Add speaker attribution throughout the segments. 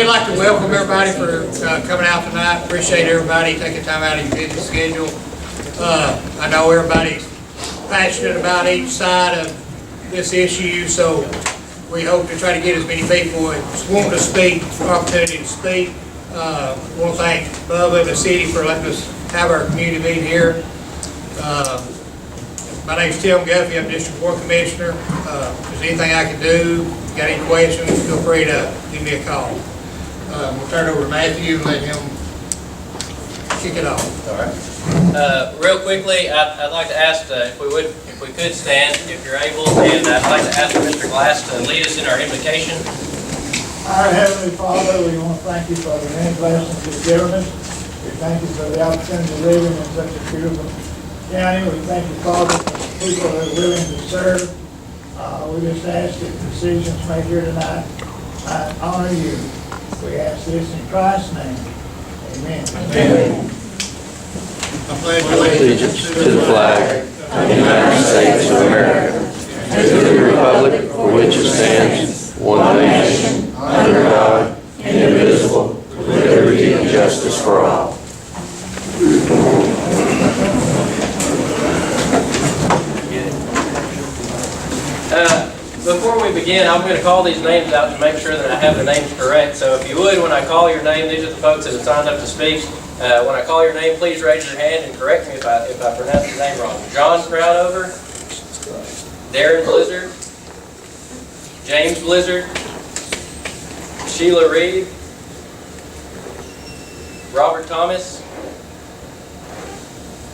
Speaker 1: like to welcome everybody for coming out tonight. Appreciate everybody taking time out of your busy schedule. I know everybody's passionate about each side of this issue, so we hope to try to get as many people that want to speak, opportunity to speak. I want to thank Bubba and the city for letting us have our community meeting here. My name's Tim Guffey. I'm District 4 Commissioner. If there's anything I can do, got any questions, feel free to give me a call. We'll turn it over to Matthew and let him kick it off.
Speaker 2: All right. Real quickly, I'd like to ask if we could stand, if you're able, and I'd like to ask Mr. Glass to lead us in our invocation.
Speaker 3: Our Heavenly Father, we want to thank you for the many blessings you've given us. We thank you for the opportunity of living in such a beautiful county. We thank you, Father, for the people that are willing to serve. We just ask that decisions made here tonight honor you. We ask this in Christ's name. Amen.
Speaker 1: Amen. I pledge
Speaker 4: allegiance to the flag of the United States of America and to the republic for which it stands, one nation, under God, indivisible, with liberty and justice for all.
Speaker 2: Before we begin, I'm going to call these names out to make sure that I have the names correct. So if you would, when I call your name, these are the folks that have signed up to speak. When I call your name, please raise your hand and correct me if I pronounce your name wrong. John Crowdover, Darren Blizzard, James Blizzard, Sheila Reed, Robert Thomas,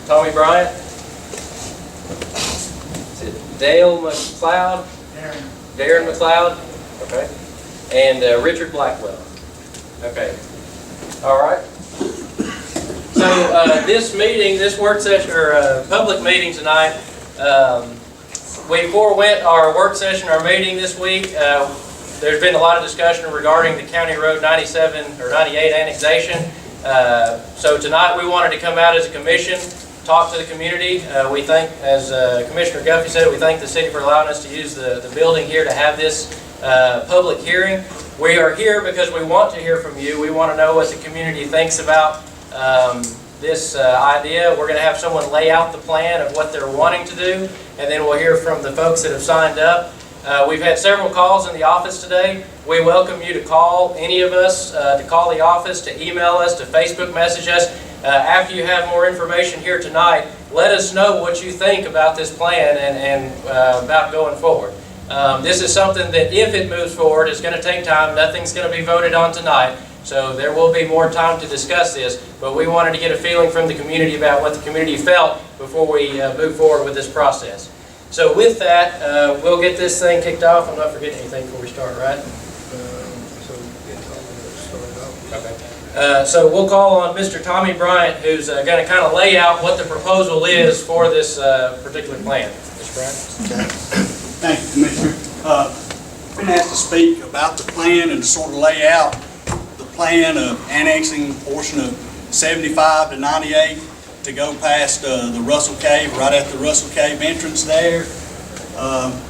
Speaker 2: Tommy Bryant, Dale McLeod, Darren McLeod, okay, and Richard Blackwell. Okay, all right. So this meeting, this work session or public meeting tonight, we forewent our work session, our meeting this week. There's been a lot of discussion regarding the County Road 97 or 98 annexation. So tonight we wanted to come out as a commission, talk to the community. We thank, as Commissioner Guffey said, we thank the city for allowing us to use the building here to have this public hearing. We are here because we want to hear from you. We want to know what the community thinks about this idea. We're going to have someone lay out the plan of what they're wanting to do, and then we'll hear from the folks that have signed up. We've had several calls in the office today. We welcome you to call any of us, to call the office, to email us, to Facebook message us. After you have more information here tonight, let us know what you think about this plan and about going forward. This is something that, if it moves forward, is going to take time. Nothing's going to be voted on tonight, so there will be more time to discuss this. But we wanted to get a feeling from the community about what the community felt before we move forward with this process. So with that, we'll get this thing kicked off. I'm not forgetting anything before we start, right? Okay. So we'll call on Mr. Tommy Bryant, who's going to kind of lay out what the proposal is for this particular plan. Mr. Bryant?
Speaker 5: Thank you, Commissioner. I've been asked to speak about the plan and to sort of lay out the plan of annexing a portion of 75 to 98 to go past the Russel Cave, right at the Russel Cave entrance there.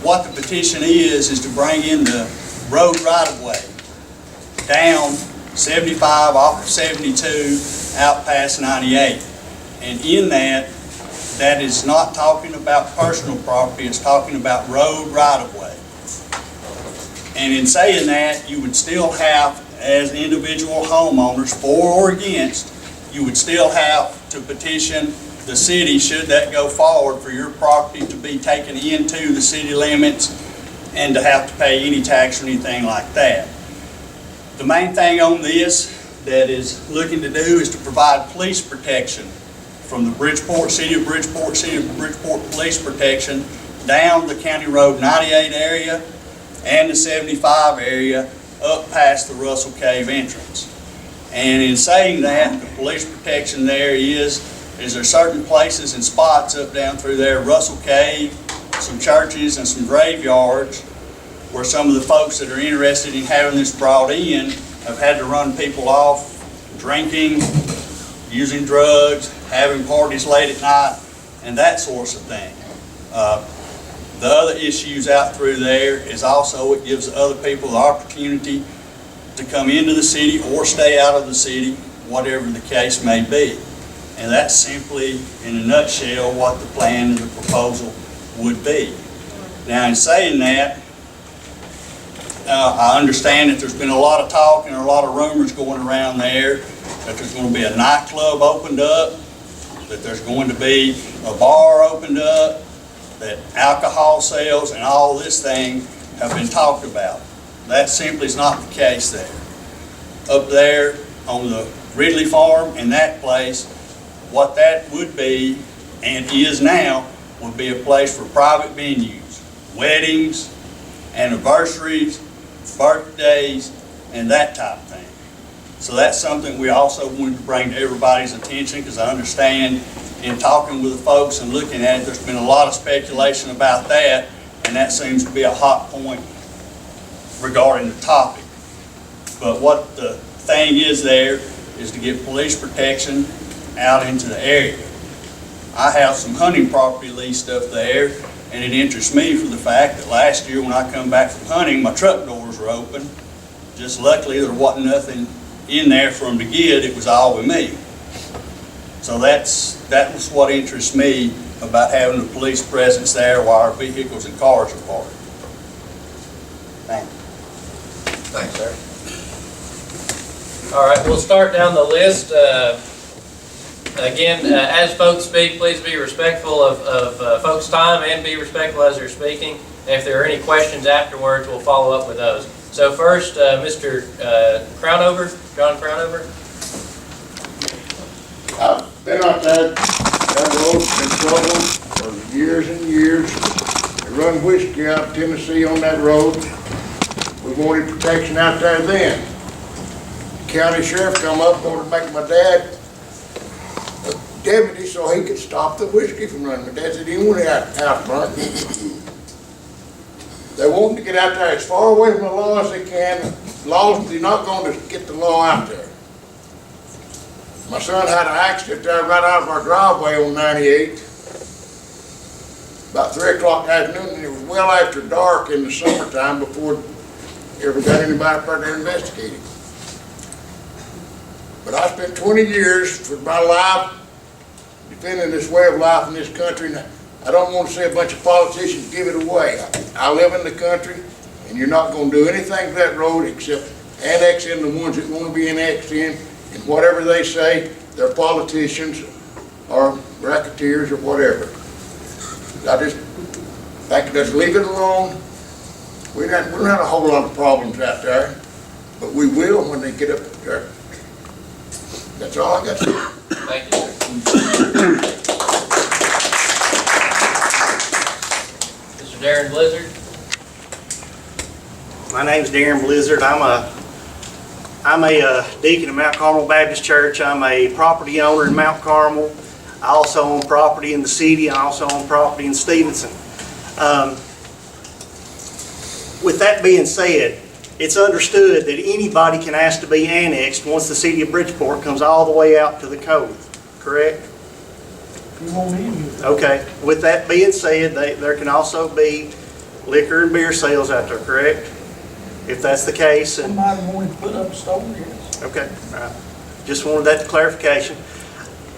Speaker 5: What the petition is to bring in the road right-of-way down 75 off of 72 out past 98. And in that is not talking about personal property, it's talking about road right-of-way. And in saying that, you would still have, as individual homeowners, for or against, you would still have to petition the city, should that go forward, for your property to be taken into the city limits and to have to pay any tax or anything like that. The main thing on this that is looking to do is to provide police protection from the City of Bridgeport Police Protection down the County Road 98 area and the 75 area up past the Russel Cave entrance. And in saying that, the police protection there is there certain places and spots up down through there, Russel Cave, some churches and some graveyards, where some of the folks that are interested in having this brought in have had to run people off drinking, using drugs, having parties late at night, and that sort of thing. The other issues out through there is also it gives other people the opportunity to come into the city or stay out of the city, whatever the case may be. And that's simply, in a nutshell, what the plan and the proposal would be. Now, in saying that, I understand that there's been a lot of talk and a lot of rumors going around there that there's going to be a nightclub opened up, that there's going to be a bar opened up, that alcohol sales and all this thing have been talked about. That simply is not the case there. Up there on the Ridley Farm and that place, what that would be and is now would be a place for private venues, weddings, anniversaries, birthdays, and that type of thing. So that's something we also wanted to bring to everybody's attention, because I understand in talking with the folks and looking at it, there's been a lot of speculation about that, and that seems to be a hot point regarding the topic. But what the thing is there is to get police protection out into the area. I have some hunting property leased up there, and it interests me for the fact that last year when I come back from hunting, my truck doors were open. Just luckily there wasn't nothing in there for them to get, it was all with me. So that was what interests me about having a police presence there while our vehicles and cars are parked. Thank you.
Speaker 2: Thanks, sir. All right, we'll start down the list. Again, as folks speak, please be respectful of folks' time and be respectful as they're speaking. And if there are any questions afterwards, we'll follow up with those. So first, Mr. Crownover, John Crownover.
Speaker 6: I've been out there, that road's been troubled for years and years. They run whiskey out of Tennessee on that road. We wanted protection out there then. The county sheriff come up, wanted to make my dad a deputy so he could stop the whiskey from running. My dad said he didn't want it out front. They want him to get out there as far away from the law as they can. Laws, they're not going to get the law out there. My son had an accident there right out of our driveway on 98. About 3 o'clock in the afternoon, and it was well after dark in the summertime before ever got anybody up there to investigate it. But I spent 20 years for my life defending this way of life in this country, and I don't want to see a bunch of politicians give it away. I live in the country, and you're not going to do anything to that road except annex in the ones that want to be annexed in, and whatever they say, they're politicians or racketeers or whatever. I just think just leave it alone. We don't have a whole lot of problems out there, but we will when they get up there. That's all I got to say.
Speaker 2: Thank you, sir. Mr. Darren Blizzard.
Speaker 7: My name's Darren Blizzard. I'm a deacon of Mount Carmel Baptist Church. I'm a property owner in Mount Carmel. I also own property in the city. I also own property in Stevenson. With that being said, it's understood that anybody can ask to be annexed once the city of Bridgeport comes all the way out to the cove, correct? Okay. With that being said, there can also be liquor and beer sales out there, correct? If that's the case. And
Speaker 3: Somebody wanted to put up a store, yes.
Speaker 7: okay, all right. Just wanted that clarification.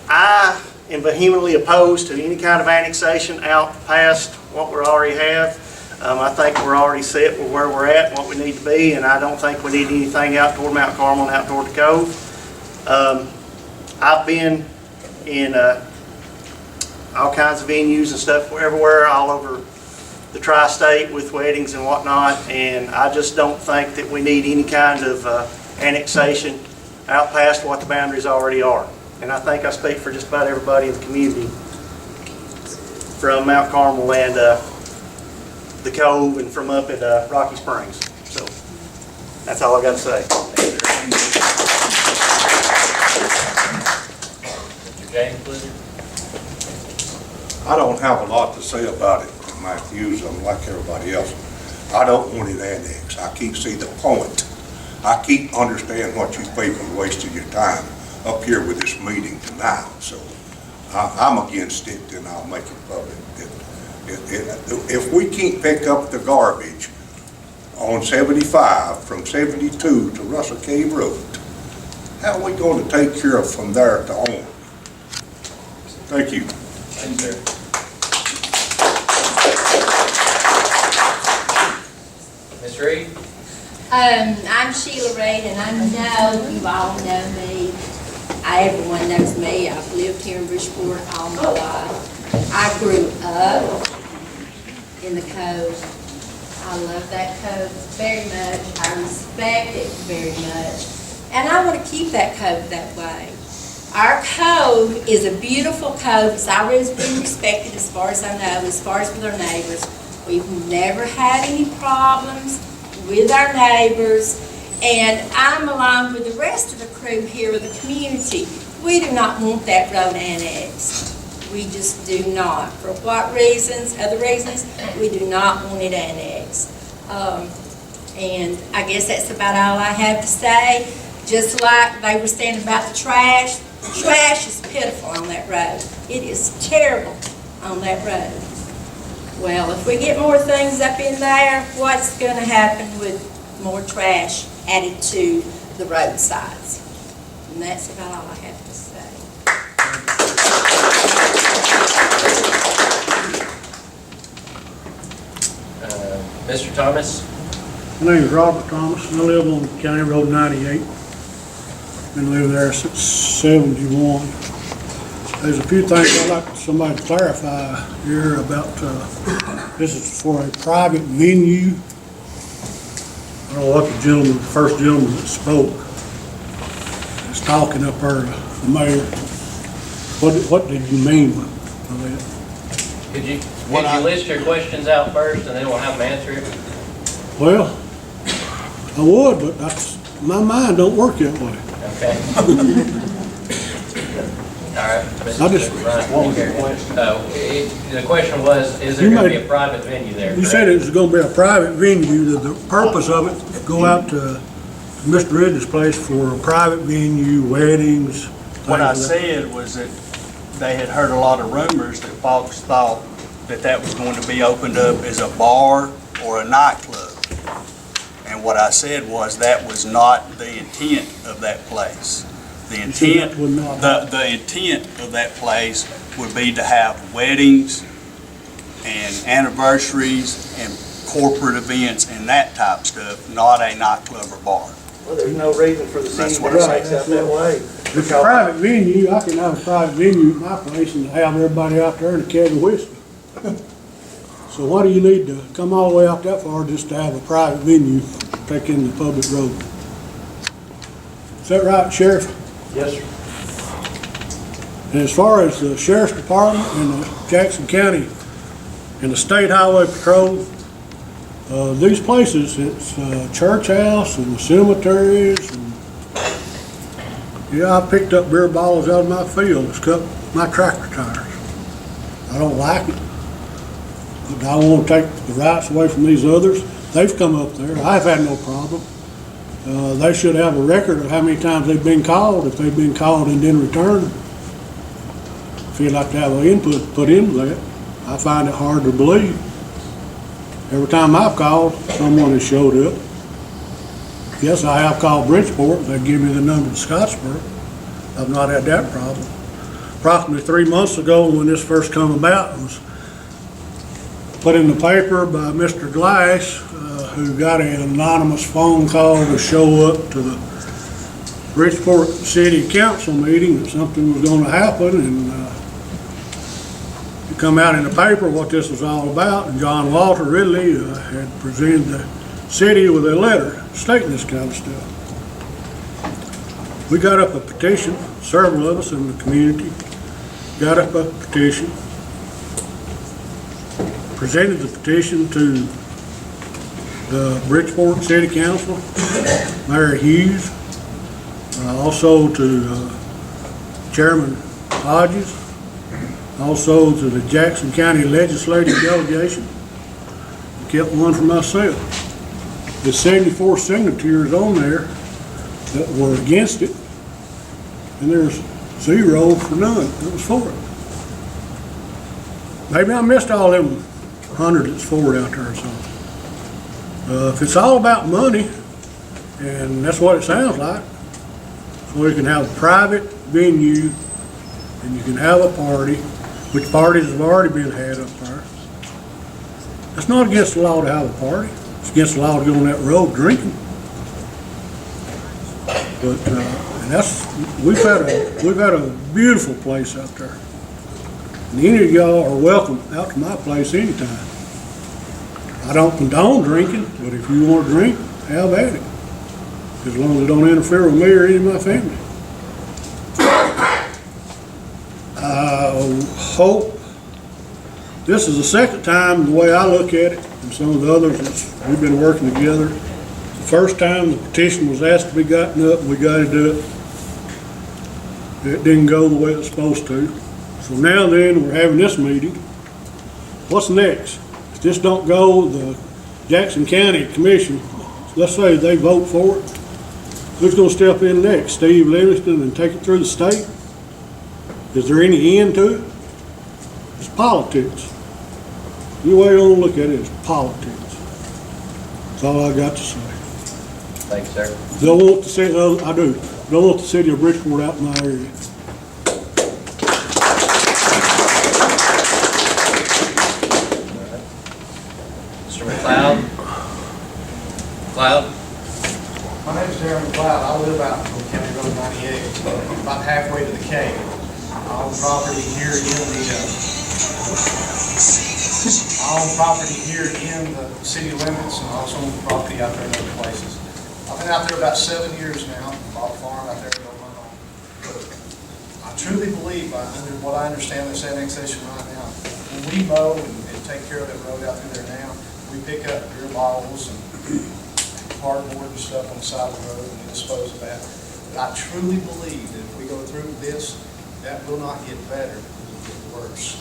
Speaker 7: I am vehemently opposed to any kind of annexation out past what we already have. I think we're already set with where we're at, what we need to be, and I don't think we need anything out toward Mount Carmel and out toward the Cove. I've been in all kinds of venues and stuff everywhere, all over the tri-state with weddings and whatnot, and I just don't think that we need any kind of annexation out past what the boundaries already are. And I think I speak for just about everybody in the community from Mount Carmel and the Cove and from up at Rocky Springs. So that's all I got to say.
Speaker 2: Mr. James Blizzard.
Speaker 8: I don't have a lot to say about it, Matthews. I'm like everybody else. I don't want it annexed. I can't see the point. I can't understand what you people are wasting your time up here with this meeting tonight. So I'm against it, and I'll make it public. If we can't pick up the garbage on 75 from 72 to Russel Cave Road. How are we going to take care of from there to on? Thank you.
Speaker 2: Thanks, sir. Ms. Reed?
Speaker 9: I'm Sheila Reed, and I know you all know me. Everyone knows me. I've lived here in Bridgeport all my life. I grew up in the cove. I love that cove very much. I respect it very much. And I want to keep that cove that way. Our cove is a beautiful cove. It's always been respected as far as I know, as far as with our neighbors. We've never had any problems with our neighbors. And I'm along with the rest of the crew here of the community. We do not want that road annexed. We just do not. For what reasons? Other reasons? We do not want it annexed. And I guess that's about all I have to say. Just like they were saying about the trash is pitiful on that road. It is terrible on that road. Well, if we get more things up in there, what's going to happen with more trash added to the roadsides? And that's about all I have to say.
Speaker 2: Mr. Thomas?
Speaker 10: My name is Robert Thomas, and I live on County Road 98. Been living there since 71. There's a few things I'd like somebody to clarify here about, this is for a private venue. I don't know what the first gentleman that spoke is talking up there, the mayor. What did you mean by that?
Speaker 2: Could you list your questions out first, and then we'll have them answer it?
Speaker 10: Well, I would, but my mind don't work that way.
Speaker 2: Okay. All right.
Speaker 10: I just-
Speaker 2: What was your question? The question was, is there
Speaker 10: You
Speaker 2: going to be
Speaker 10: made-
Speaker 2: a private venue there?
Speaker 10: You said it was gonna be a private venue, the purpose of it, go out to Mr. Ridley's place for a private venue, weddings.
Speaker 5: What I
Speaker 10: things like that.
Speaker 5: said was that they had heard a lot of rumors that folks thought that that was going to be opened up as a bar or a nightclub. And what I said was that was not the intent of that place. The
Speaker 10: You said
Speaker 5: intent,
Speaker 10: that would not-
Speaker 5: the intent of that place would be to have weddings and anniversaries and corporate events and that type of stuff, not a nightclub or bar.
Speaker 7: Well, there's no reason for the
Speaker 5: That's
Speaker 7: city
Speaker 5: what
Speaker 7: to
Speaker 5: I
Speaker 7: make that way.
Speaker 10: If it's a private venue, I can have a private venue at my place and have everybody out there in a keg of whiskey. So why do you need to come all the way out that far just to have a private venue, take in the public road? Is that right, Sheriff?
Speaker 7: Yes, sir.
Speaker 10: And as far as the Sheriff's Department and the Jackson County and the State Highway Patrol, these places, it's church house and the cemeteries. And yeah, I picked up beer bottles out of my field. It's cut my tractor tires. I don't like it. But I want to take the rights away from these others. They've come up there. I've had no problem. They should have a record of how many times they've been called, if they've been called and didn't return. If you'd like to have an input put into that, I find it hard to believe. Every time I've called, someone has showed up. Yes, I have called Bridgeport. They give me the number to Scottsburg. I've not had that problem. Approximately 3 months ago, when this first come about, it was put in the paper by Mr. Glass, who got an anonymous phone call to show up to the Bridgeport City Council meeting that something was going to happen, and it come out in the paper what this was all about, and John Walter Ridley had presented the city with a letter stating this kind of stuff. We got up a petition, several of us in the community got up a petition, presented the petition to the Bridgeport City Council, Mayor Hughes, also to Chairman Hodges, also to the Jackson County Legislative Delegation. Kept one for myself. There's 74 signatures on there that were against it, and there's 0 for none that was for it. Maybe I missed all them 100 that's for it out there or something. If it's all about money, and that's what it sounds like, so you can have a private venue and you can have a party, which parties have already been had up there. It's not against the law to have a party. It's against the law to go on that road drinking. But, and we've had a beautiful place out there. And any of y'all are welcome out to my place anytime. I don't condone drinking, but if you want to drink, have at it. As long as it don't interfere with me or any of my family. I hope, this is the second time, the way I look at it, and some of the others, we've been working together. The first time the petition was asked to be gotten up, we got it up. It didn't go the way it was supposed to. So now then, we're having this meeting. What's next? If this don't go, the Jackson County Commission, let's say they vote for it, who's gonna step in next? Steve Livingston and take it through the state? Is there any end to it? It's politics. Any way you wanna look at it, it's politics. That's all I got to say.
Speaker 2: Thank you, sir.
Speaker 10: Don't want the city, I do, don't want the city of Bridgeport out in my area.
Speaker 2: Mr. McLeod? McLeod?
Speaker 11: My name's Chair Matthew. I live out on County Road 98, about halfway to the cave. I own property here in the city limits, and also own property out there in other places. I've been out there about 7 years now. Bought a farm out there to go my own. I truly believe, under what I understand this annexation right now, when we mow and take care of that road out through there now, we pick up beer bottles and cardboard and stuff on the side of the road and we dispose of that. But I truly believe that if we go through this, that will not get better, it will get worse.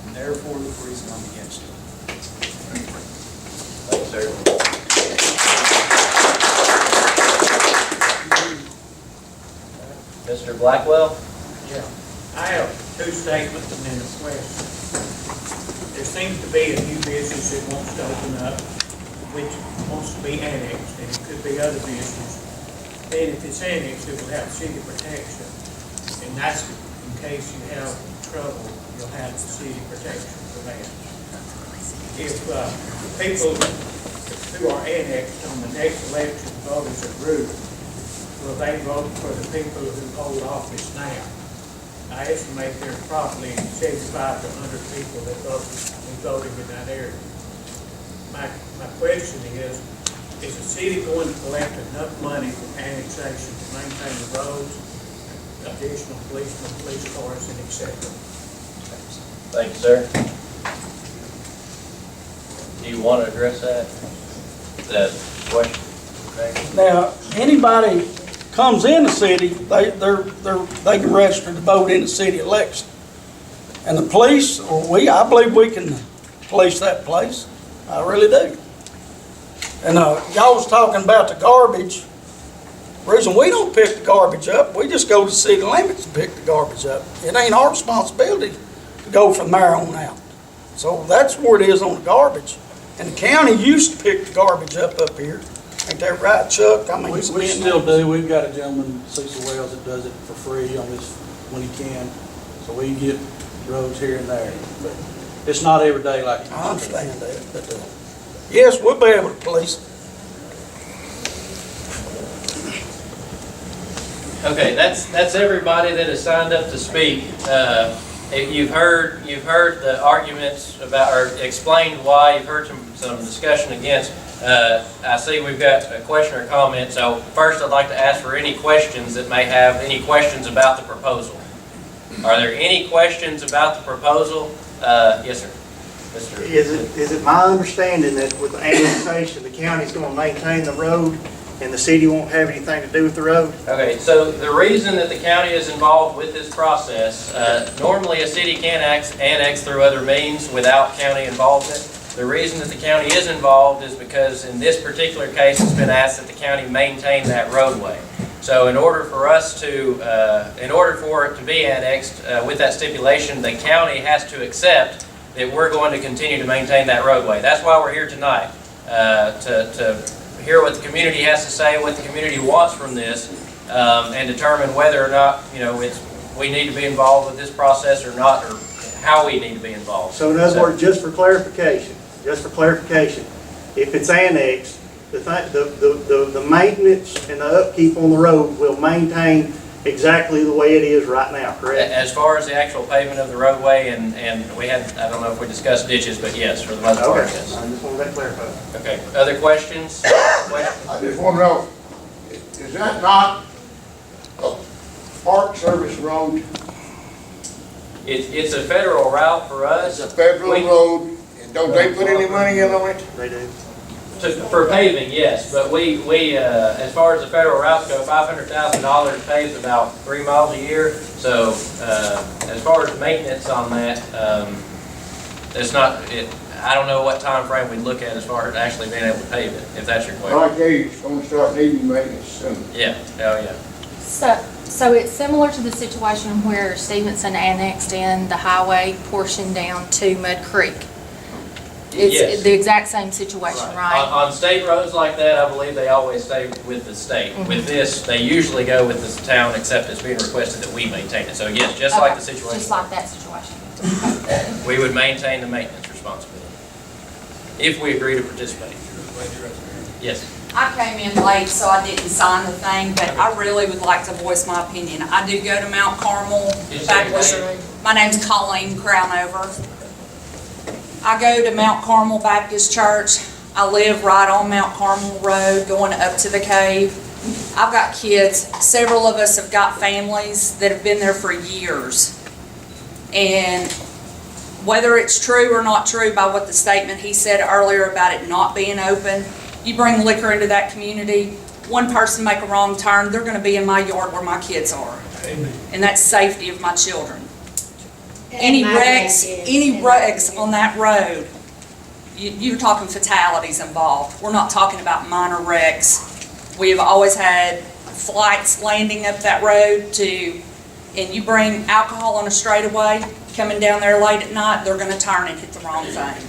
Speaker 11: And therefore, the reason I'm against it.
Speaker 2: Thank you, sir. Mr. Blackwell?
Speaker 1: Yeah, I have two statements and then a question. There seems to be a new business that wants to open up, which wants to be annexed, and it could be other business. Then if it's annexed, it will have city protection, and that's in case you have trouble, you'll have the city protection for that. If people who are annexed on the next election vote as a group, will they vote for the people who hold office now? I estimate there's probably 75 to 100 people that voting in that area. My question is the city going to collect enough money from annexation to maintain the roads, additional policemen, police cars, and et cetera?
Speaker 2: Thank you, sir. Do you want to address that question?
Speaker 12: Now, anybody comes in the city, they can register to vote in the city election. And the police, or I believe we can police that place. I really do. And y'all was talking about the garbage. The reason we don't pick the garbage up, we just go to city limits and pick the garbage up. It ain't our responsibility to go from there on out. So that's where it is on the garbage. And the county used to pick the garbage up here. Ain't that right, Chuck? I mean,
Speaker 13: We still do. We've got a gentleman, Cecil Wells, that does it for free on this when he can. So we get roads here and there, but it's not every day like it used to be.
Speaker 12: I understand that, but yes, we'll be able to police it.
Speaker 2: Okay, that's everybody that has signed up to speak. You've heard the arguments about, or explained why. You've heard some discussion against. I see we've got a question or comment. So first, I'd like to ask for any questions that may have any questions about the proposal. Are there any questions about the proposal? Yes, sir. Mr.
Speaker 7: Is it my understanding that with the annexation, the county's going to maintain the road and the city won't have anything to do with the road?
Speaker 2: Okay, so the reason that the county is involved with this process, normally a city can annex through other means without county involvement. The reason that the county is involved is because in this particular case, it's been asked that the county maintain that roadway. So in order for it to be annexed with that stipulation, the county has to accept that we're going to continue to maintain that roadway. That's why we're here tonight. to hear what the community has to say, what the community wants from this, and determine whether or not, we need to be involved with this process or not, or how we need to be involved.
Speaker 7: So in other words, just for clarification, if it's annexed, the maintenance and the upkeep on the road will maintain exactly the way it is right now, correct?
Speaker 2: As far as the actual pavement of the roadway, and we had, I don't know if we discussed ditches, but yes, for the most part,
Speaker 7: Okay,
Speaker 2: yes.
Speaker 7: I just wanted that clarified.
Speaker 2: Okay, other questions?
Speaker 6: I just want to know, is that not a Park Service road?
Speaker 2: It's a federal route for us.
Speaker 6: It's a federal road, and don't they put any money in on it?
Speaker 7: They do.
Speaker 2: For paving, yes, but we as far as the federal routes go, $500,000 paves about 3 miles a year. So as far as maintenance on that, it's not. I don't know what time frame we'd look at as far as actually being able to pave it, if that's your question.
Speaker 6: Like they, it's going to start needing maintenance soon.
Speaker 2: Yeah. Oh yeah.
Speaker 14: So it's similar to the situation where Stevenson annexed in the highway portion down to Mud Creek. It's
Speaker 2: Yes.
Speaker 14: the exact same situation, right?
Speaker 2: On state roads like that, I believe they always stay with the state. With this, they usually go with the town, except it's being requested that we maintain it. So yes, just like the situation.
Speaker 14: Just like that situation.
Speaker 2: We would maintain the maintenance responsibility if we agree to participate. Yes.
Speaker 15: I came in late, so I didn't sign the thing, but I really would like to voice my opinion. I do go to Mount Carmel. My name's Colleen Crownover. I go to Mount Carmel Baptist Church. I live right on Mount Carmel Road going up to the cave. I've got kids. Several of us have got families that have been there for years. And whether it's true or not true by what the statement he said earlier about it not being open, you bring liquor into that community, one person make a wrong turn, they're going to be in my yard where my kids are. Amen. And that's safety of my children. Any wrecks on that road, you're talking fatalities involved. We're not talking about minor wrecks. We have always had flights landing up that road and you bring alcohol on a straightaway, coming down there late at night, they're going to turn and hit the wrong thing.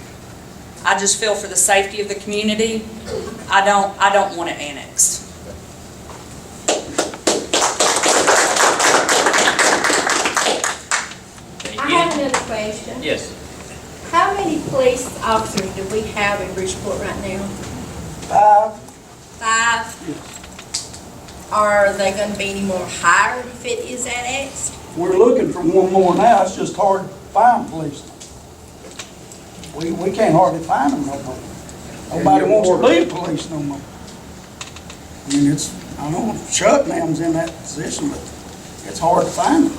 Speaker 15: I just feel for the safety of the community, I don't want it annexed.
Speaker 9: I have another question.
Speaker 2: Yes.
Speaker 9: How many police officers do we have in Bridgeport right now? 5? Are they going to be any more hired if it is annexed?
Speaker 12: We're looking for one more now, it's just hard to find policemen. We can't hardly find them no more. Nobody wants to be a police no more. I mean, I know Chuck now's in that position, but it's hard to find them.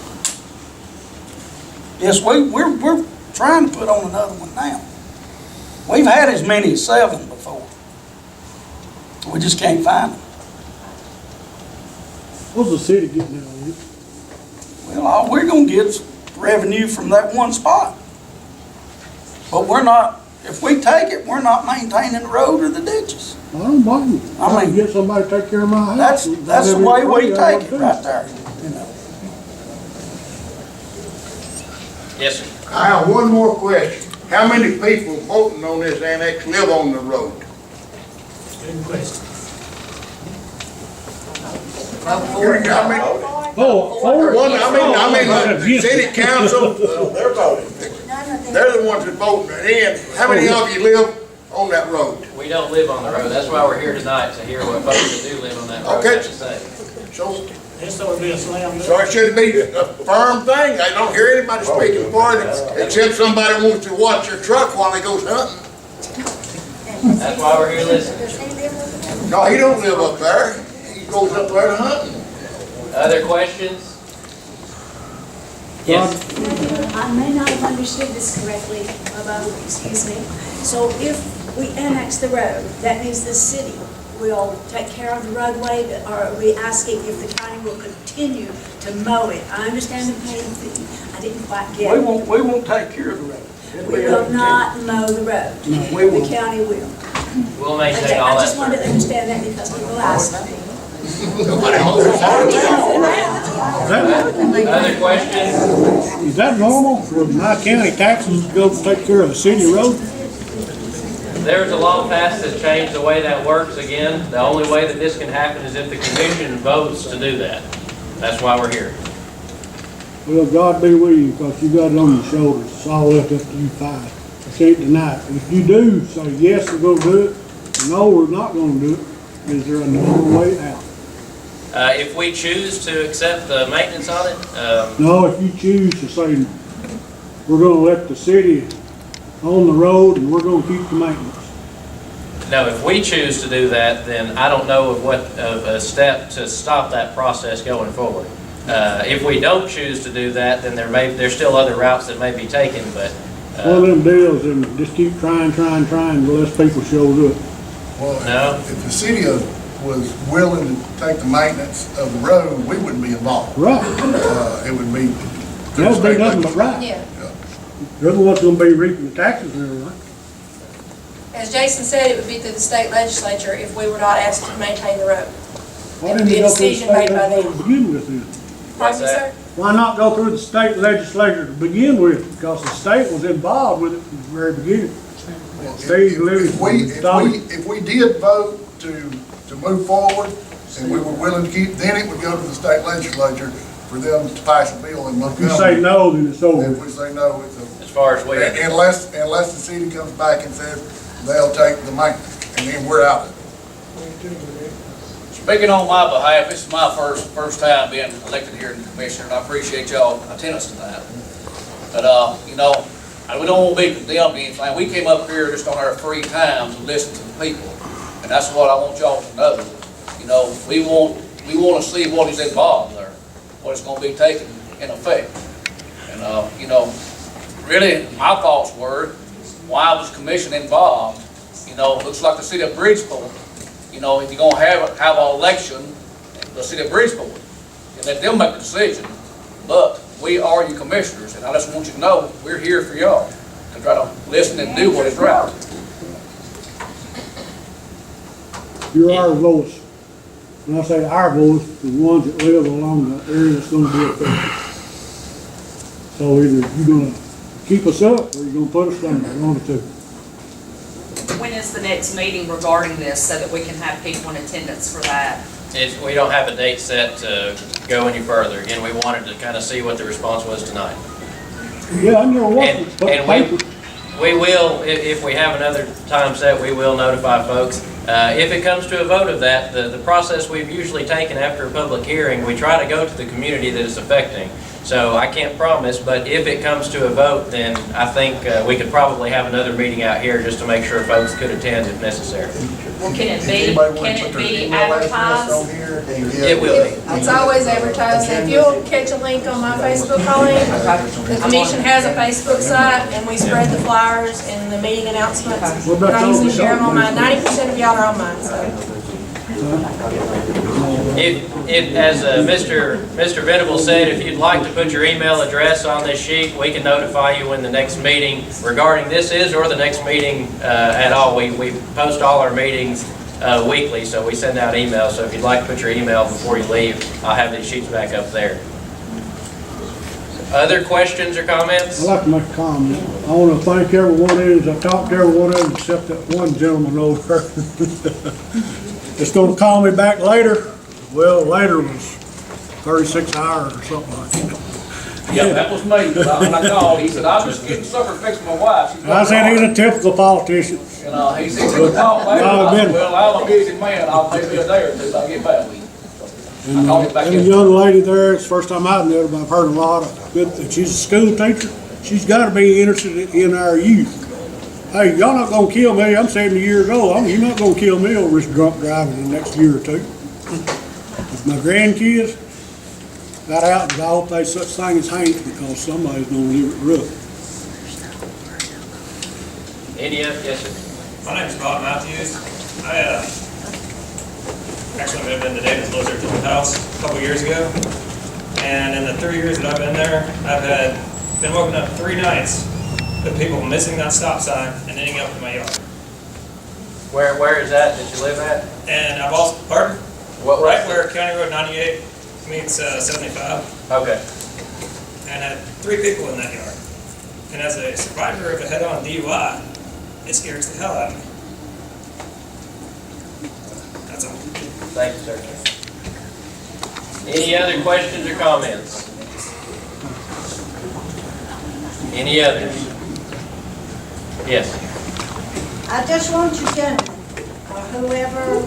Speaker 12: Yes, we're trying to put on another one now. We've had as many as 7 before. We just can't find them.
Speaker 10: What's the city getting out of it?
Speaker 12: Well, all we're gonna get is revenue from that one spot. But we're not, if we take it, we're not maintaining the road or the ditches.
Speaker 10: I don't mind you.
Speaker 12: I mean,
Speaker 10: get somebody to take care of my house.
Speaker 12: That's the way we take it right there, you know.
Speaker 2: Yes, sir.
Speaker 6: I have one more question. How many people voting on this annex live on the road?
Speaker 1: Good question.
Speaker 6: The city council,
Speaker 8: They're voting.
Speaker 6: they're the ones that voting it in. How many of you live on that road?
Speaker 2: We don't live on the road. That's why we're here tonight, to hear what folks that do live on that road
Speaker 6: Okay.
Speaker 2: have to say.
Speaker 6: So it should be a firm thing. I don't hear anybody speaking for it, except somebody wants to watch your truck while he goes hunting.
Speaker 2: That's why we're here listening.
Speaker 6: No, he don't live up there. He goes up there to hunting.
Speaker 2: Other questions? Yes.
Speaker 16: I may not have understood this correctly, excuse me. So if we annex the road, that means the city will take care of the roadway, or are we asking if the county will continue to mow it? I understand the paying fee. I didn't quite get it.
Speaker 12: We won't take care of the road.
Speaker 16: We will not mow the road.
Speaker 12: No, we won't.
Speaker 16: The county will.
Speaker 2: We'll maintain
Speaker 16: Okay,
Speaker 2: all
Speaker 16: I
Speaker 2: that.
Speaker 16: just wanted to understand that because people ask me.
Speaker 2: Other questions?
Speaker 10: Is that normal for my county taxes to go take care of a city road?
Speaker 2: There's a law passed that changed the way that works again. The only way that this can happen is if the commission votes to do that. That's why we're here.
Speaker 10: Well, God be with you, because you got it on your shoulders. It's all left up to you five. I can't deny it. If you do say, yes, we're gonna do it, or no, we're not gonna do it, is there another way out?
Speaker 2: If we choose to accept the maintenance on it,
Speaker 10: No, if you choose to say, we're gonna let the city own the road and we're gonna keep the maintenance.
Speaker 2: no, if we choose to do that, then I don't know of a step to stop that process going forward. If we don't choose to do that, then there's still other routes that may be taken, but.
Speaker 10: One of them deals and just keep trying until less people shows up.
Speaker 6: Well,
Speaker 2: No.
Speaker 6: if the city was willing to take the maintenance of the road, we wouldn't be involved.
Speaker 10: Right.
Speaker 6: It would be.
Speaker 10: That would be nothing but right.
Speaker 9: Yeah.
Speaker 10: They're the ones gonna be reaping the taxes and everything.
Speaker 17: As Jason said, it would be through the state legislature if we were not asked to maintain the road.
Speaker 10: Why
Speaker 17: It would
Speaker 10: didn't
Speaker 17: be
Speaker 10: you
Speaker 17: a
Speaker 10: go through the
Speaker 17: decision made
Speaker 10: state
Speaker 17: by
Speaker 10: legislature
Speaker 17: them.
Speaker 10: to begin with then?
Speaker 17: Pardon me, sir?
Speaker 10: Why not go through the state legislature to begin with? Because the state was involved with it from the very beginning. Steve Lewis started.
Speaker 6: If we did vote to move forward, and we were willing to keep, then it would go to the state legislature for them to pass a bill in
Speaker 10: If
Speaker 6: Montgomery.
Speaker 10: you say no, then it's over.
Speaker 6: If we say no, it's
Speaker 2: As far as we.
Speaker 6: unless the city comes back and says they'll take the maintenance, and then we're out of it.
Speaker 18: Speaking on my behalf, this is my first time being elected here in the commission, and I appreciate y'all attendance tonight. But, you know, we don't want to be condemned to anything. We came up here just on our free time to listen to the people. And that's what I want y'all to know. You know, we want to see what is involved there, what is going to be taken in effect. And, you know, really, my thoughts were, why was the commission involved? You know, it looks like the city of Bridgeport. You know, if you're gonna have an election, the city of Bridgeport, and let them make the decision. But we are your commissioners, and I just want you to know, we're here for y'all, to try to listen and do what is right.
Speaker 10: You're our voice. When I say our voice, the ones that live along the area that's gonna be affected. So either you're gonna keep us up or you're gonna put us down, one or two.
Speaker 15: When is the next meeting regarding this so that we can have people in attendance for that?
Speaker 2: We don't have a date set to go any further. Again, we wanted to kind of see what the response was tonight.
Speaker 10: Yeah, I never watched it, but
Speaker 2: And we will, if we have another time set, we will notify folks. If it comes to a vote of that, the process we've usually taken after a public hearing, we try to go to the community that it's affecting. So I can't promise, but if it comes to a vote, then I think we could probably have another meeting out here just to make sure folks could attend if necessary.
Speaker 15: Well, can it be advertised?
Speaker 2: It will be.
Speaker 17: It's always advertised. If you'll catch a link on my Facebook, Colleen, the commission has a Facebook site, and we spread the flyers and the meeting announcements.
Speaker 10: What about
Speaker 17: And I usually
Speaker 10: those
Speaker 17: share them on mine.
Speaker 10: adults?
Speaker 17: 90% of y'all are on mine, so.
Speaker 2: As Mr. Venable said, if you'd like to put your email address on this sheet, we can notify you when the next meeting regarding this is, or the next meeting at all. We post all our meetings weekly, so we send out emails. So if you'd like to put your email before you leave, I'll have these sheets back up there. Other questions or comments?
Speaker 10: I'd like to make a comment. I want to thank every one of you. I talked to every one of them except that one gentleman over there. It's going to call me back later. Well, later was 36 hours or something like that.
Speaker 18: Yeah, that was me. When I called, he said, I'm just getting supper fixed for my wife.
Speaker 10: I said he's a typical politician.
Speaker 18: And he said, he'll call later. I said, well, I'm a busy man. I'll maybe a day or two till I get back.
Speaker 10: And the young lady there, it's the first time I've met her, but I've heard a lot of good things. She's a school teacher. She's got to be interested in our youth. Hey, y'all not going to kill me. I'm 70 years old. You're not going to kill me over this drunk driving in the next year or two. If my grandkids got out, and I hope they such thing as Hank, because somebody's going to leave it rough.
Speaker 2: Yes, sir.
Speaker 19: My name's Chair Matthew. I actually moved into David's Blizzard house a couple years ago, and in the 3 years that I've been there, I've been woken up 3 nights with people missing that stop sign and ending up in my yard.
Speaker 2: Where is that you live at?
Speaker 19: And I've also, pardon?
Speaker 2: Right
Speaker 19: where County Road 98 meets 75.
Speaker 2: Okay.
Speaker 19: And had 3 people in that yard. And as a survivor of a head-on DUI, it scares the hell out of me.
Speaker 2: Thank you, sir. Any other questions or comments? Any others? Yes.
Speaker 20: I just want you gentlemen, or whoever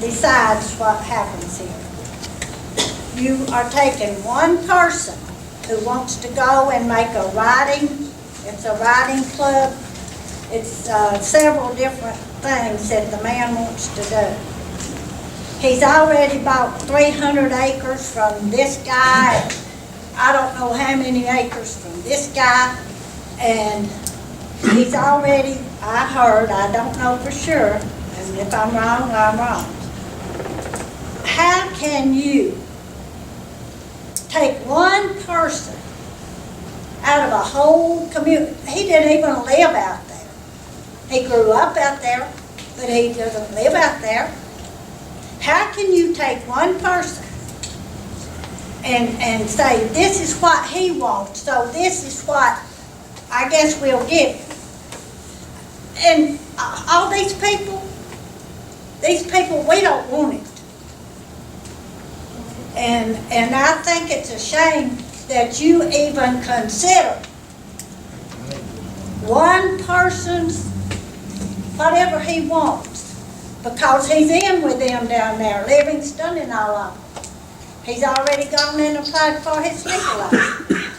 Speaker 20: decides what happens here, you are taking one person who wants to go and make a riding, it's a riding club, it's several different things that the man wants to do. He's already bought 300 acres from this guy, I don't know how many acres from this guy, and he's already, I heard, I don't know for sure, and if I'm wrong, I'm wrong. How can you take one person out of a whole community? He didn't even live out there. He grew up out there, but he doesn't live out there. How can you take one person and say, this is what he wants, so this is what I guess we'll give him? And all these people, we don't want it. And I think it's a shame that you even consider one person's whatever he wants, because he's in with them down there, Livingston and all of them. He's already gone in and applied for his liquor license.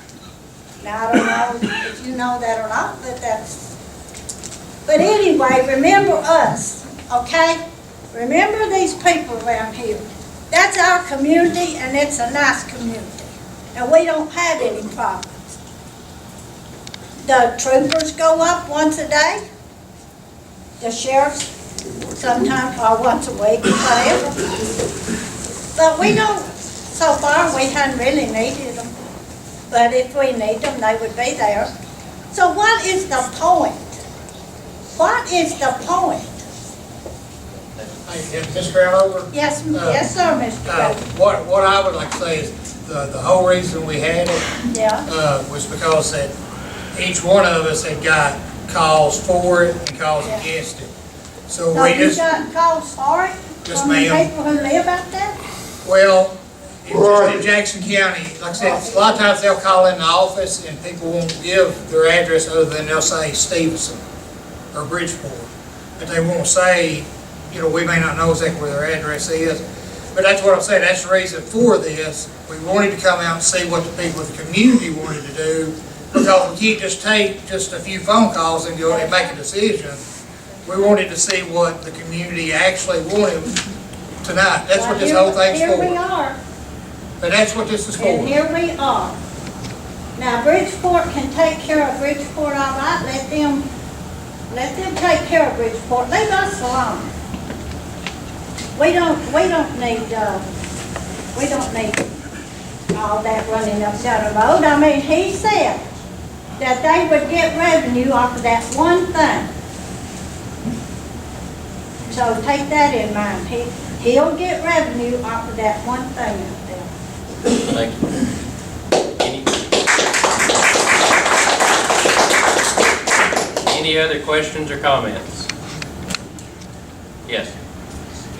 Speaker 20: Now, I don't know if you know that or not, but but anyway, remember us, okay? Remember these people around here. That's our community, and it's a nice community. And we don't have any problems. The troopers go up once a day. The sheriffs sometimes, or once a week, whatever. But we don't, so far, we haven't really needed them. But if we need them, they would be there. So what is the point? What is the point?
Speaker 1: Hey, Ms. Crownover?
Speaker 20: Yes, yes, sir, Mr. President.
Speaker 1: What I would like to say is, the whole reason we had it,
Speaker 20: Yeah.
Speaker 1: was because that each one of us had got calls for it and calls against it. So
Speaker 20: So
Speaker 1: we
Speaker 20: you
Speaker 1: just,
Speaker 20: got calls for it?
Speaker 1: Yes,
Speaker 20: From the
Speaker 1: ma'am.
Speaker 20: people who live out there?
Speaker 1: well, it's just in Jackson County, like I said, a lot of times they'll call in the office and people won't give their address other than they'll say Stevenson or Bridgeport. But they won't say, you know, we may not know exactly where their address is. But that's what I'm saying, that's the reason for this. We wanted to come out and see what the people of the community wanted to do, because we can't just take just a few phone calls and go and make a decision. We wanted to see what the community actually wanted tonight. That's what this whole thing's
Speaker 20: Here we
Speaker 1: for.
Speaker 20: are,
Speaker 1: But that's what this is for.
Speaker 20: and here we are. Now, Bridgeport can take care of Bridgeport, all right, let them take care of Bridgeport, leave us alone. We don't need all that running up down the road. I mean, he said that they would get revenue off of that one thing. So take that in mind. He'll get revenue off of that one thing up there.
Speaker 2: Thank you. Any other questions or comments? Yes.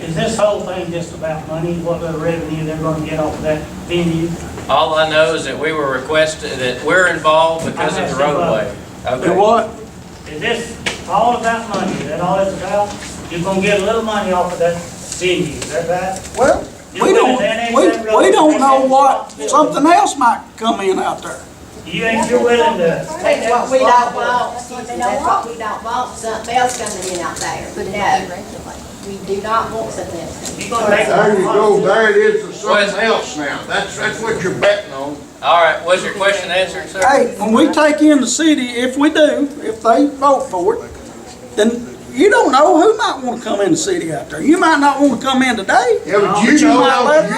Speaker 12: Is this whole thing just about money, what the revenue they're gonna get off of that venue?
Speaker 2: All I know is that we were requested, that we're involved because of the roadway.
Speaker 12: Do what? Is this all about money? Is that all it's about? You're gonna get a little money off of that venue, is that right?
Speaker 21: Well,
Speaker 12: You're
Speaker 21: we
Speaker 12: willing to annex that
Speaker 21: don't,
Speaker 12: road?
Speaker 21: we don't know what, something else might come in out there.
Speaker 12: You're willing to take
Speaker 22: That's what
Speaker 12: that
Speaker 22: we don't
Speaker 12: responsibility?
Speaker 22: want, that's what we don't want, something else coming in out there.
Speaker 14: But it
Speaker 22: No,
Speaker 14: ain't regulated.
Speaker 22: we do not want something else.
Speaker 12: You gonna take
Speaker 6: There you go,
Speaker 12: responsibility?
Speaker 6: there it is for something else now. That's what you're betting on.
Speaker 2: All right, was your question answered, sir?
Speaker 21: Hey, when we take in the city, if we do, if they vote for it, then you don't know who might want to come in the city out there. You might not want to come in today.
Speaker 6: Yeah, but you know, you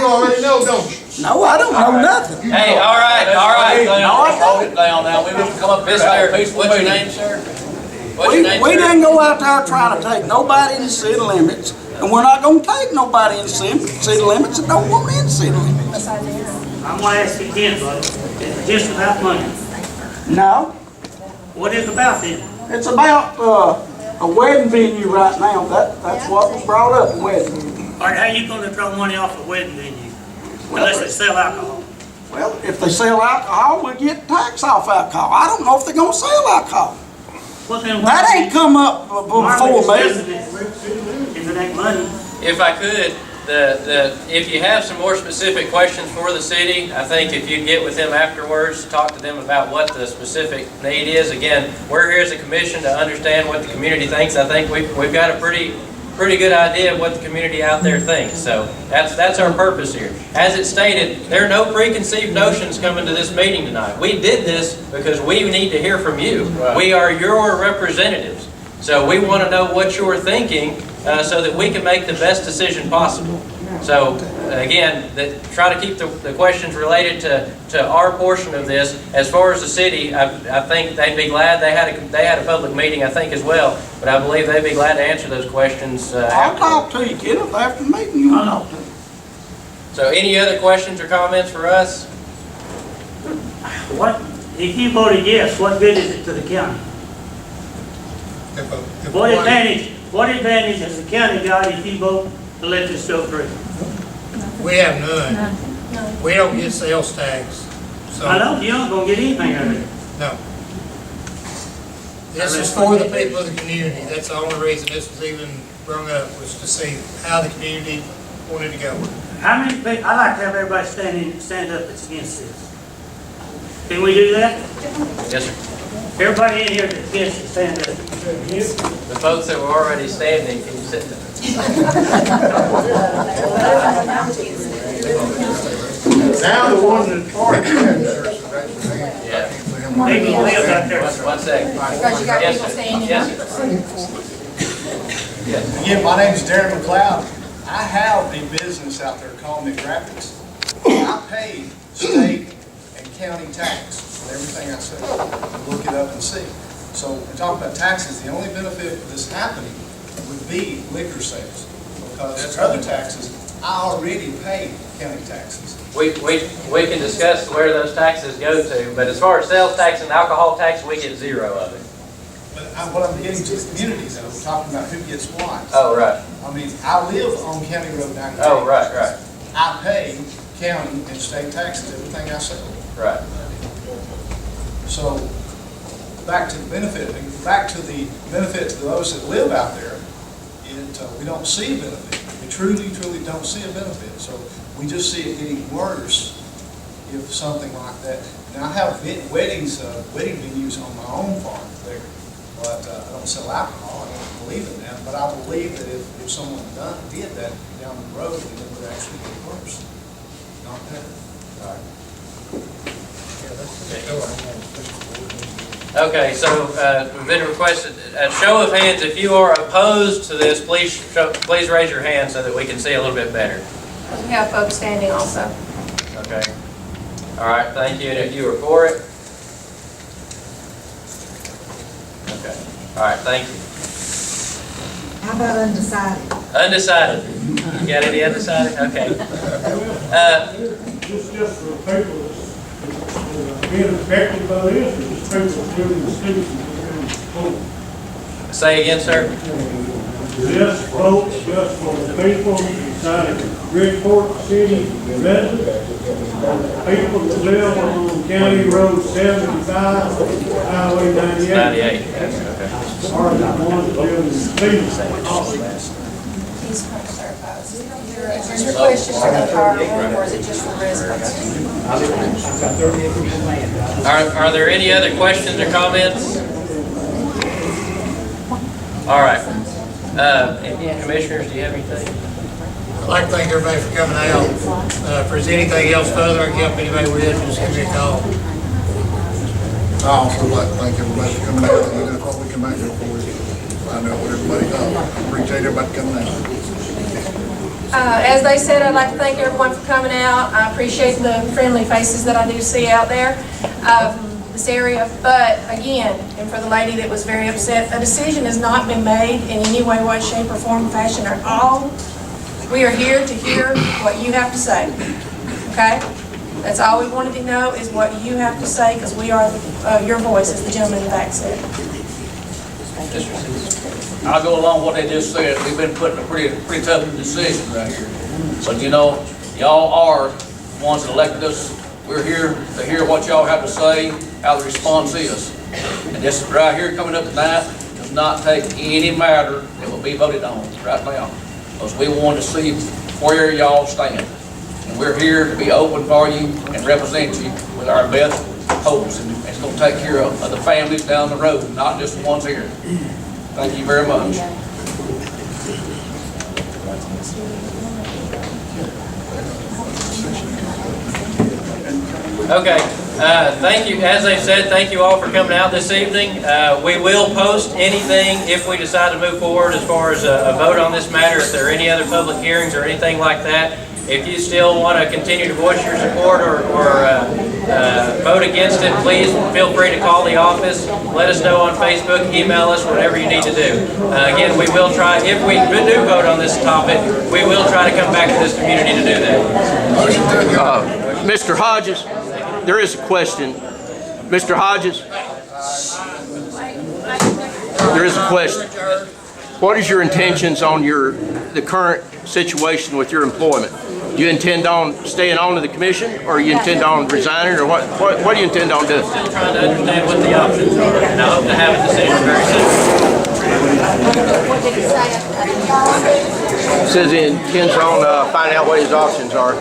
Speaker 6: already know, don't you?
Speaker 21: No, I don't know nothing.
Speaker 2: Hey, all right.
Speaker 21: No, I don't.
Speaker 18: Hold it down now, we will come up here.
Speaker 2: Mr. What's your name, sir? What's your name,
Speaker 21: We
Speaker 2: sir?
Speaker 21: didn't go out there trying to take nobody in the city limits, and we're not gonna take nobody in the city limits that don't want in the city limits.
Speaker 12: I'm gonna ask you again, buddy, is it just about money?
Speaker 21: No,
Speaker 12: What is it about then?
Speaker 21: it's about, a wedding venue right now. That's what was brought up, a wedding venue.
Speaker 3: All right, how you gonna draw money off a wedding venue unless they sell alcohol?
Speaker 21: Well, if they sell alcohol, we'll get tax off alcohol. I don't know if they're gonna sell alcohol.
Speaker 3: Well, then
Speaker 21: That ain't come up before me.
Speaker 3: If it ain't money.
Speaker 2: If I could, if you have some more specific questions for the city, I think if you get with them afterwards, talk to them about what the specific need is. Again, we're here as a commission to understand what the community thinks. I think we've got a pretty good idea of what the community out there thinks. So that's our purpose here. As it stated, there are no preconceived notions coming to this meeting tonight. We did this because we need to hear from you. We are your representatives. So we want to know what you're thinking so that we can make the best decision possible. So again, try to keep the questions related to our portion of this. As far as the city, I think they'd be glad. They had a public meeting, I think, as well. But I believe they'd be glad to answer those questions.
Speaker 21: I'll talk to you, Kenneth, after the meeting. You talk to me.
Speaker 2: So any other questions or comments for us?
Speaker 3: What, if you voted yes, what good is it to the county? What advantage has the county got if you vote to let this go through?
Speaker 1: We have none. We don't get sales tax. So
Speaker 3: I know, you aren't gonna get anything out of it.
Speaker 1: no. This is for the people of the community. That's the only reason this was even brought up, was to see how the community wanted to go.
Speaker 3: How many people, I like to have everybody stand up that's against this. Can we do that?
Speaker 2: Yes, sir.
Speaker 3: Everybody in here that's against it, stand up.
Speaker 2: The folks that were already standing, can you sit there?
Speaker 6: Now the one that's for it.
Speaker 2: Yeah.
Speaker 3: Maybe live out there.
Speaker 2: One second.
Speaker 17: Because you got
Speaker 2: Yes,
Speaker 17: people
Speaker 2: sir.
Speaker 17: standing
Speaker 2: Yes,
Speaker 17: up.
Speaker 2: sir. Yes.
Speaker 11: Again, my name's Darren McLeod. I have a business out there called McGraphics. I pay state and county tax for everything I sell. Look it up and see. So we're talking about taxes. The only benefit of this happening would be liquor sales. Because other taxes, I already pay county taxes.
Speaker 2: We can discuss where those taxes go to, but as far as sales tax and alcohol tax, we get zero of it.
Speaker 11: But what I'm getting to the community though, we're talking about who gets what.
Speaker 2: Oh, right.
Speaker 11: I mean, I live on County Road 98.
Speaker 2: Oh, right, right.
Speaker 11: I pay county and state taxes, everything I sell.
Speaker 2: Right.
Speaker 11: So, back to the benefit to those that live out there, we don't see a benefit. We truly don't see a benefit. So, we just see it getting worse if something like that. Now, I have wedding venues on my own farm there, but I don't sell alcohol. I don't believe in that. But I believe that if someone did that down the road, then it would actually get worse, not better.
Speaker 2: All right. Okay, so we've been requested, a show of hands, if you are opposed to this, please raise your hand so that we can see a little bit better.
Speaker 17: We have folks standing also.
Speaker 2: Okay. All right, thank you. And if you are for it? Okay. All right, thank you.
Speaker 20: How about undecided?
Speaker 2: Undecided. You got any undecided? Okay.
Speaker 10: Just for the people that's being affected by this, or just people living in the cities and living in the school?
Speaker 2: Say again, sir?
Speaker 10: Just folks, just for the people inside of Bridgeport City residents, people that live on County Road 75, Highway 98.
Speaker 2: 98. Okay.
Speaker 10: Are the ones that live in the cities.
Speaker 17: Is your question for the entire room, or is it just for residents?
Speaker 2: Are there any other questions or comments? All right. Commissioners, do you have anything?
Speaker 1: I'd like to thank everybody for coming out. If there's anything else further I can help anybody with, just give me a call.
Speaker 6: I also like to thank everybody for coming out, and that's what we come out here for, is find out what everybody does. Appreciate everybody coming out.
Speaker 17: As they said, I'd like to thank everyone for coming out. I appreciate the friendly faces that I do see out there this area. But again, and for the lady that was very upset, a decision has not been made in any way, shape, or form, fashion at all. We are here to hear what you have to say. Okay? That's all we wanted to know, is what you have to say, because we are your voice, as the gentleman in the back said.
Speaker 18: I'll go along with what they just said. We've been put in a pretty tough decision right here. But you know, y'all are the ones that elected us. We're here to hear what y'all have to say, how the response is. And this right here coming up tonight does not take any matter that will be voted on right now. Because we want to see where y'all stand. And we're here to be open for you and represent you with our best hopes. And it's going to take care of the families down the road, not just the ones here. Thank you very much.
Speaker 2: Okay, thank you, as I said, thank you all for coming out this evening. We will post anything if we decide to move forward as far as a vote on this matter, if there are any other public hearings or anything like that. If you still want to continue to voice your support or vote against it, please feel free to call the office. Let us know on Facebook, email us, whatever you need to do. Again, we will try, if we do vote on this topic, we will try to come back to this community to do that.
Speaker 4: Mr. Hodges, there is a question. Mr. Hodges, there is a question. What is your intentions on the current situation with your employment? Do you intend on staying on to the commission, or you intend on resigning, or what do you intend on doing?
Speaker 2: Still trying to understand what the options are, and I hope to have a decision very soon.
Speaker 4: It says he intends on finding out what his options are.